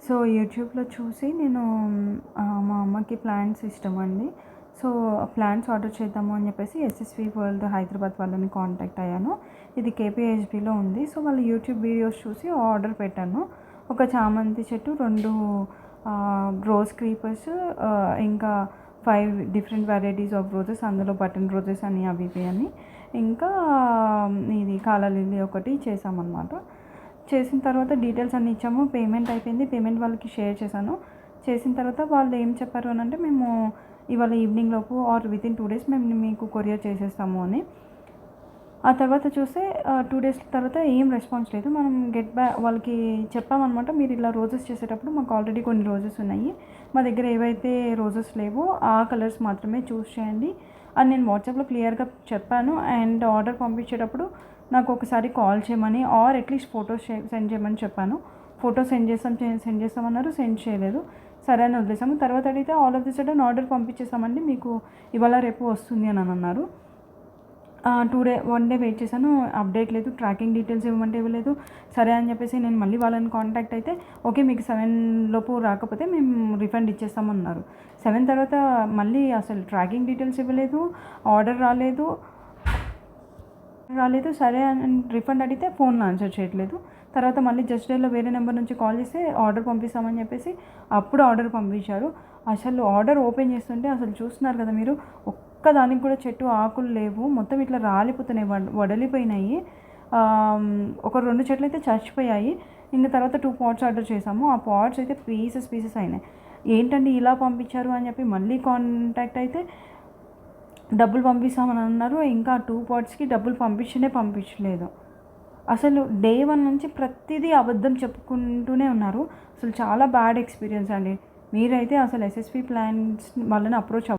So, యూట్యూబ్‌లో చూసి నేను మా అమ్మకి ప్లాంట్స్ ఇష్టమండి. సో, ప్లాంట్స్ ఆర్డర్ చేద్దాము అని చెప్పేసి ఎస్ఎస్‌వి వరల్డ్ హైదరాబాద్ వాళ్ళని కాంటాక్ట్ అయ్యాను. ఇది కేపీహెచ్‌బీలో ఉంది. సో, వాళ్ళ యూట్యూబ్ వీడియోస్ చూసి ఆర్డర్ పెట్టాను. ఒక చామంతి చెట్టు, 2 రోజ్ క్రీపర్స్, ఇంకా 5 డిఫరెంట్ వెరైటీస్ ఆఫ్ రోజెస్, అందులో బటన్ రోజెస్ అని అవి ఇవి అని, ఇంకా ఇది కాలా లిల్లీ ఒకటి చేశామన్నమాట. చేసిన తర్వాత డీటెయిల్స్ అన్నీ ఇచ్చాము. పేమెంట్ అయిపోయింది. పేమెంట్ వాళ్ళకి షేర్ చేశాను. చేసిన తర్వాత వాళ్ళు ఏం చెప్పారు అనంటే, మేము ఇవాళ ఈవినింగ్ లోపు ఆర్ వితిన్ 2 డేస్ మేము మీకు కొరియర్ చేసేస్తాము అని. ఆ తర్వాత చూస్తే 2 డేస్ తర్వాత ఏం రెస్పాన్స్ లేదు. మనం వాళ్ళకి చెప్పామన్నమాట, మీరు ఇలా రోజెస్ చేసేటప్పుడు మాకు ఆల్రెడీ కొన్ని రోజెస్ ఉన్నాయి, మా దగ్గర ఏవైతే రోజెస్ లేవో ఆ కలర్స్ మాత్రమే చూస్ చేయండి అని నేను వాట్సాప్లో క్లియర్గా చెప్పాను. అండ్ ఆర్డర్ పంపించేటప్పుడు నాకు ఒకసారి కాల్ చేయమని ఆర్ అట్లీస్ట్ ఫొటోస్ సెండ్ చేయమని చెప్పాను. ఫోటో సెండ్ చేస్తామన్నారు, సెండ్ చేయలేదు. సరే అని వదిలేసాము. తర్వాత అడిగితే all of the sudden order పంపించేస్తామండి, మీకు ఇవాళ రేపు వస్తుంది అని అన్నారు. 1 డే వెయిట్ చేశాను, అప్డేట్ లేదు. ట్రాకింగ్ డీటెయిల్స్ ఇవ్వమంటే ఇవ్వలేదు. సరే అని చెప్పేసి నేను మళ్ళీ వాళ్ళని కాంటాక్ట్ అయితే, ఓకే మీకు 7 లోపు రాకపోతే మేము రిఫండ్ ఇచ్చేస్తామన్నారు. 7 తర్వాత మళ్ళీ అసలు ట్రాకింగ్ డీటెయిల్స్ ఇవ్వలేదు, ఆర్డర్ రాలేదు. సరే అని రిఫండ్ అడిగితే ఫోన్లో ఆన్సర్ చేయట్లేదు. తర్వాత మళ్ళీ జస్ట్ డైల్లో వేరే నెంబర్ నుంచి కాల్ చేస్తే ఆర్డర్ పంపిస్తామని చెప్పేసి అప్పుడు ఆర్డర్ పంపించారు. అసలు ఆర్డర్ ఓపెన్ చేస్తుంటే అసలు చూస్తున్నారు కదా మీరు, ఒక్కదానికి కూడా చెట్టు ఆకులు లేవు, మొత్తం ఇట్లా రాలిపోతున్నాయి, వడలిపోయినాయి. ఒక 2 చెట్లు అయితే చచ్చిపోయాయి. ఇంకా తర్వాత 2 పాట్స్ ఆర్డర్ చేసాము. ఆ పాట్స్ అయితే పీసెస్ అయినాయి. ఏంటండి ఇలా పంపించారు అని చెప్పి మళ్ళీ కాంటాక్ట్ అయితే డబ్బులు పంపిస్తామని అన్నారు. ఇంకా 2 పాట్స్కి డబ్బులు పంపించలేదు. అసలు డే 1 నుంచి ప్రతిదీ అబద్ధం చెప్పుకుంటూనే ఉన్నారు. అసలు చాలా బ్యాడ్ ఎక్స్పీరియన్స్ అండి. మీరైతే అసలు ఎస్ఎస్‌వి ప్లాంట్స్ వాళ్ళని అప్రోచ్